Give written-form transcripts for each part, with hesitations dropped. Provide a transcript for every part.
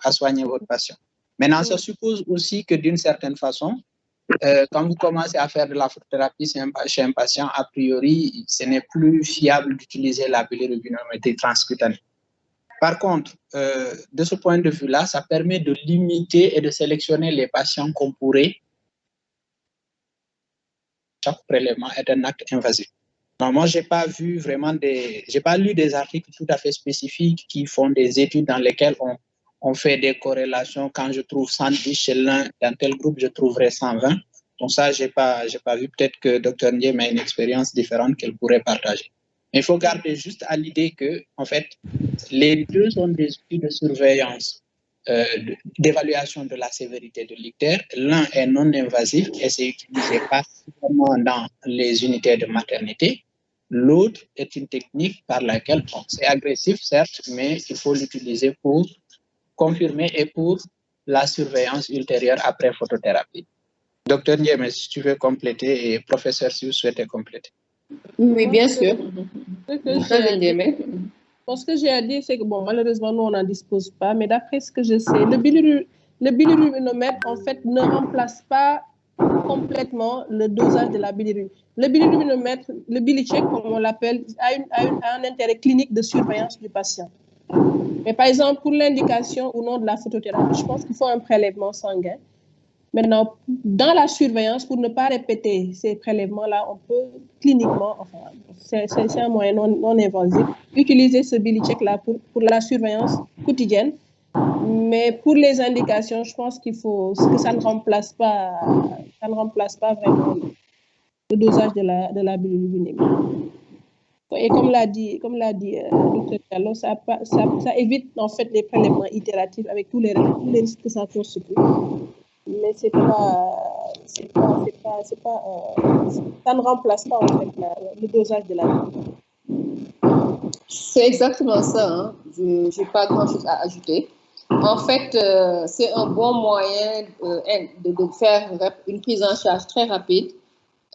à soigner votre patient. Maintenant, ça suppose aussi que d'une certaine façon, quand vous commencez à faire de la photothérapie chez un patient, a priori, ce n'est plus fiable d'utiliser la bilirubinométrie transcutanée. Par contre, de ce point de vue-là, ça permet de limiter et de sélectionner les patients qu'on pourrait. Chaque prélèvement est un acte invasif. Non, moi, j'ai pas lu des articles tout à fait spécifiques qui font des études dans lesquelles on fait des corrélations. Quand je trouve 110 chez l'un, dans tel groupe, je trouverai 120. Donc ça, j'ai pas vu. Peut-être que Dr Ndiem a une expérience différente qu'elle pourrait partager. Mais il faut garder juste à l'idée que, en fait, les deux sont des outils de surveillance, d'évaluation de la sévérité de l'ictère. L'un est non invasif et c'est utilisé particulièrement dans les unités de maternité. L'autre est une technique par laquelle, bon, c'est agressif, certes, mais il faut l'utiliser pour confirmer et pour la surveillance ultérieure après photothérapie. Docteur Ndiémé, si tu veux compléter, et professeur, si vous souhaitez compléter. Oui, bien sûr. Ce que j'ai à dire, c'est que, bon, malheureusement, nous, on n'en dispose pas, mais d'après ce que je sais, le bilirubinomètre, en fait, ne remplace pas complètement le dosage de la bilirubine. Le bilirubinomètre, le bilicheck, comme on l'appelle, a un intérêt clinique de surveillance du patient. Mais par exemple, pour l'indication ou non de la photothérapie, je pense qu'il faut un prélèvement sanguin. Maintenant, dans la surveillance, pour ne pas répéter ces prélèvements-là, on peut cliniquement, enfin, c'est un moyen non invasif, utiliser ce bilicheck-là pour la surveillance quotidienne. Mais pour les indications, je pense que ça ne remplace pas vraiment le dosage de la bilirubinémie. Et comme l'a dit Dr Diallo, ça évite en fait les prélèvements itératifs avec tous les risques que ça constitue. Mais ça ne remplace pas en fait le dosage de la bilirubinémie. C'est exactement ça. Hein. Je n'ai pas grand-chose à ajouter. En fait, c'est un bon moyen de faire une prise en charge très rapide,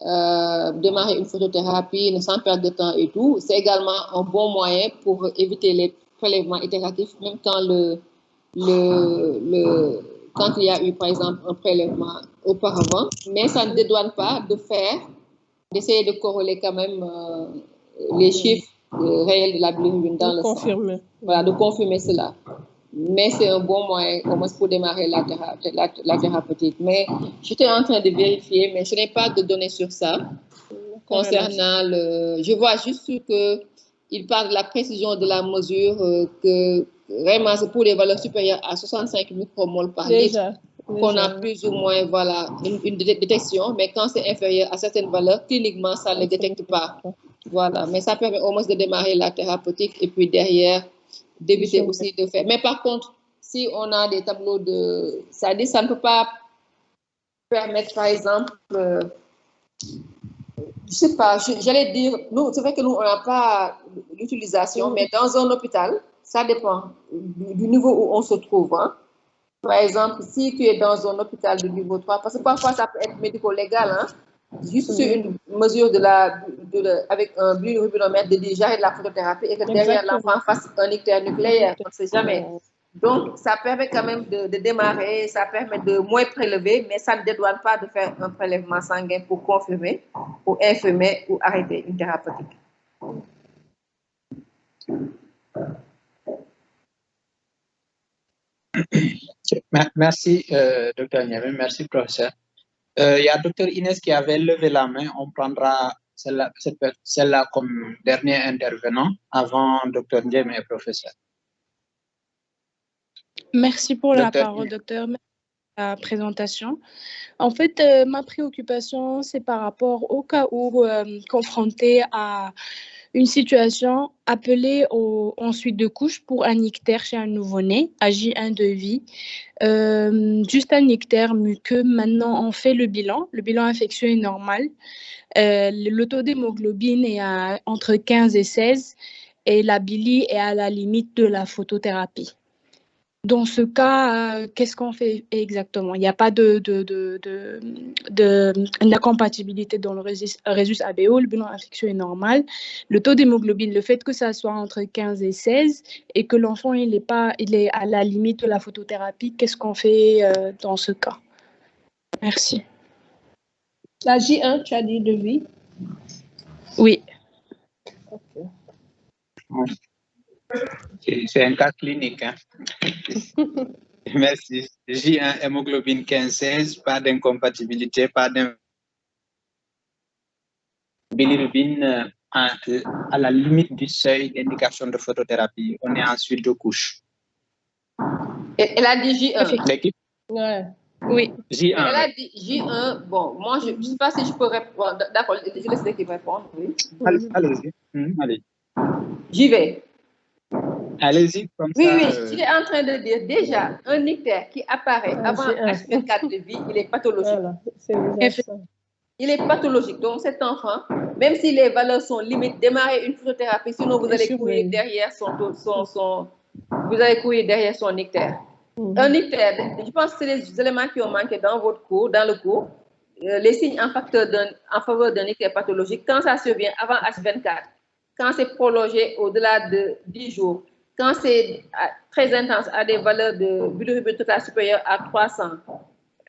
démarrer une photothérapie sans perdre de temps et tout. C'est également un bon moyen pour éviter les prélèvements itératifs, même quand quand il y a eu, par exemple, un prélèvement auparavant. Mais ça ne dédouane pas d'essayer de corréler quand même les chiffres réels de la bilirubine dans le sang. Voilà, de confirmer cela. Mais c'est un bon moyen, au moins, pour démarrer la thérapeutique. Mais j'étais en train de vérifier, mais je n'ai pas de données sur ça. Concernant je vois juste qu'il parle de la précision de la mesure, que vraiment, c'est pour les valeurs supérieures à 65 micromoles par litre qu'on a plus ou moins, voilà, une détection. Mais quand c'est inférieur à certaines valeurs, cliniquement, ça ne le détecte pas. Voilà, mais ça permet au moins de démarrer la thérapeutique et puis derrière, d'éviter aussi de faire. Mais par contre, si on a des tableaux ça ne peut pas permettre, par exemple, je ne sais pas, j'allais dire, c'est vrai que nous, on n'a pas l'utilisation, mais dans un hôpital, ça dépend du niveau où on se trouve. Hein. Par exemple, si tu es dans un hôpital de niveau 3, parce que parfois ça peut être médico-légal, hein, juste sur une mesure avec un bilirubinomètre de dire j'arrête la photothérapie et que derrière l'enfant fasse un ictère nucléaire, on ne sait jamais. Donc, ça permet quand même de démarrer, ça permet de moins prélever, mais ça ne dédouane pas de faire un prélèvement sanguin pour confirmer, pour infirmer ou arrêter une thérapeutique. Merci, Dr Ndiémé, merci, professeur. Il y a Dr Inès qui avait levé la main. On prendra celle-là comme dernier intervenant avant Dr Ndiémé et professeur. Merci pour la parole, docteur. Merci pour la présentation. En fait, ma préoccupation, c'est par rapport au cas où, confronté à une situation appelée en suite de couche pour un ictère chez un nouveau-né, à J1 de vie. Juste un ictère muqueux. Maintenant, on fait le bilan. Le bilan infectieux est normal. Le taux d'hémoglobine est entre 15 et 16 et la bili est à la limite de la photothérapie. Dans ce cas, qu'est-ce qu'on fait exactement? Il n'y a pas d'incompatibilité dans le résus ABO, le bilan infectieux est normal. Le taux d'hémoglobine, le fait que ça soit entre 15 et 16 et que l'enfant il est à la limite de la photothérapie, qu'est-ce qu'on fait dans ce cas? Merci. La J1, tu as dit de vie? Oui. Okay. C'est un cas clinique. Hein. Merci. J1, hémoglobine 15-16, pas d'incompatibilité, pas de bilirubine à la limite du seuil d'indication de photothérapie. On est en suite de couche. Elle a dit J1. L'équipe? Ouais. Oui. J1. Elle a dit J1. Bon, moi, je ne sais pas si je peux répondre. D'accord, je laisse l'équipe répondre. Oui. Allez-y. Allez. J'y vais. Allez-y, comme oui, ça. Oui, j'étais en train de dire déjà, un ictère qui apparaît avant H24 de vie, il est pathologique. Voilà, il est pathologique. Donc, cet enfant, même si les valeurs sont limites, démarrez une phytothérapie, sinon vous allez courir derrière vous allez courir derrière son ictère. Un ictère, je pense que c'est les éléments qui ont manqué dans votre cours, dans le cours. Les signes en faveur d'un ictère pathologique, quand ça survient avant H24, quand c'est prolongé au-delà de 10 jours, quand c'est très intense à des valeurs de bilirubine totale supérieure à 300,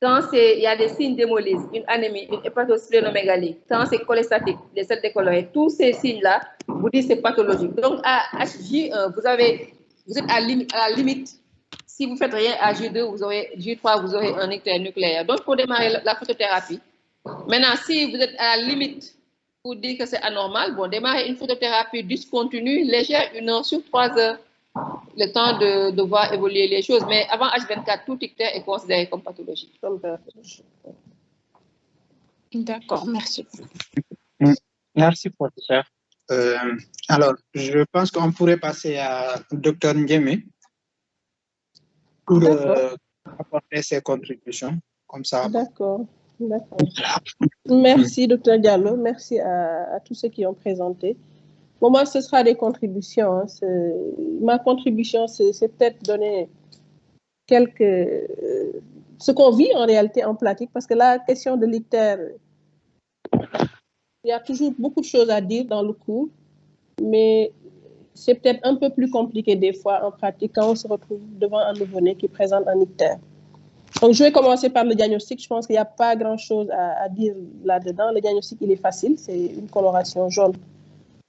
quand il y a des signes d'hémolyse, une anémie, une hépatosplénomégalie, quand c'est cholestatique, les selles décolorées, tous ces signes-là, vous dites c'est pathologique. Donc à J1, vous êtes à la limite. Si vous ne faites rien à J2, J3, vous aurez un ictère nucléaire. Donc, pour démarrer la photothérapie. Maintenant, si vous êtes à la limite pour dire que c'est anormal, bon, démarrez une photothérapie discontinue, légère, 1 heure sur 3 heures, le temps de voir évoluer les choses. Mais avant H24, tout ictère est considéré comme pathologique. D'accord, merci. Merci, professeur. Alors, je pense qu'on pourrait passer à Dr Ndiémé pour apporter ses contributions. Comme ça. D'accord. Merci, Dr Diallo. Merci à tous ceux qui ont présenté. Pour moi, ce sera des contributions. Hein. Ma contribution, c'est peut-être donner ce qu'on vit en réalité en pratique, parce que la question de l'ictère, il y a toujours beaucoup de choses à dire dans le cours, mais c'est peut-être un peu plus compliqué des fois en pratique quand on se retrouve devant un nouveau-né qui présente un ictère. Donc, je vais commencer par le diagnostic. Je pense qu'il n'y a pas grand-chose à dire là-dedans. Le diagnostic, il est facile. C'est une coloration jaune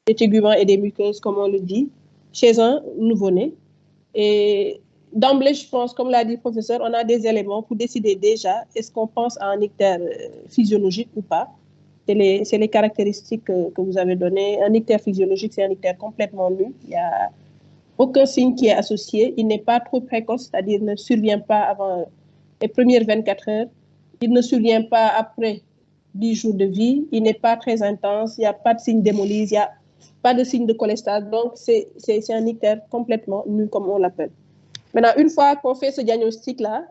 des téguments et des muqueuses, comme on le dit, chez un nouveau-né. Et d'emblée, je pense, comme l'a dit le professeur, on a des éléments pour décider déjà est-ce qu'on pense à un ictère physiologique ou pas. C'est les caractéristiques que vous avez données. Un ictère physiologique, c'est un ictère complètement nu. Il n'y a aucun signe qui est associé. Il n'est pas trop précoce, c'est-à-dire ne survient pas avant les premières 24 heures. Il ne survient pas après 10 jours de vie. Il n'est pas très intense. Il n'y a pas de signe d'hémolyse. Il n'y a pas de signe de cholestase. Donc, c'est un ictère complètement nu, comme on l'appelle. Maintenant, une fois qu'on fait ce diagnostic-là,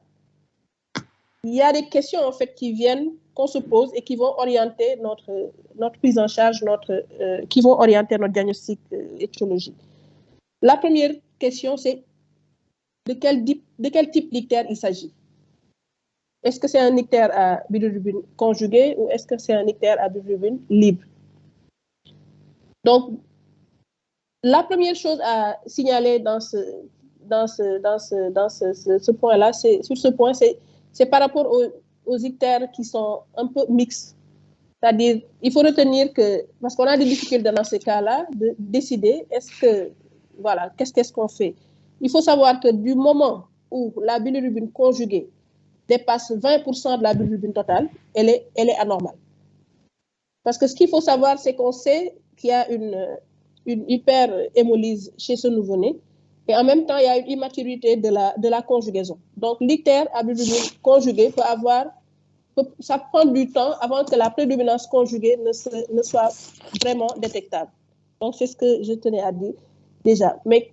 il y a des questions en fait qui viennent, qu'on se pose et qui vont orienter notre prise en charge, qui vont orienter notre diagnostic étiologique. La première question, c'est de quel type d'ictère il s'agit. Est-ce que c'est un ictère à bilirubine conjuguée ou est-ce que c'est un ictère à bilirubine libre? Donc, la première chose à signaler sur ce point-là, c'est par rapport aux ictères qui sont un peu mixtes. C'est-à-dire, il faut retenir que, parce qu'on a des difficultés dans ces cas-là, de décider qu'est-ce qu'on fait. Il faut savoir que du moment où la bilirubine conjuguée dépasse 20% de la bilirubine totale, elle est anormale. Parce que ce qu'il faut savoir, c'est qu'on sait qu'il y a une hyperhémolyse chez ce nouveau-né, et en même temps, il y a une immaturité de la conjugaison. Donc, l'ictère à bilirubine conjuguée ça prend du temps avant que la prédominance conjuguée ne soit vraiment détectable. Donc, c'est ce que je tenais à dire déjà. Mais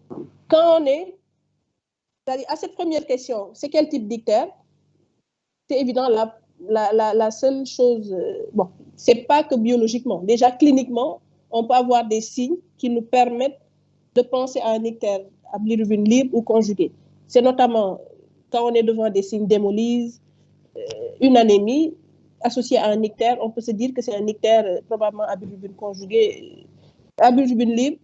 quand c'est-à-dire à cette première question, c'est quel type d'ictère? C'est évident, la seule chose, c'est pas que biologiquement, déjà cliniquement, on peut avoir des signes qui nous permettent de penser à un ictère à bilirubine libre ou conjuguée. C'est notamment quand on est devant des signes d'hémolyse, une anémie associée à un ictère, on peut se dire que c'est un ictère probablement à bilirubine conjuguée, à bilirubine libre.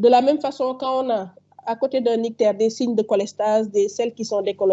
De la même façon, quand on a à côté d'un ictère des signes de cholestase, des selles qui sont décolorées,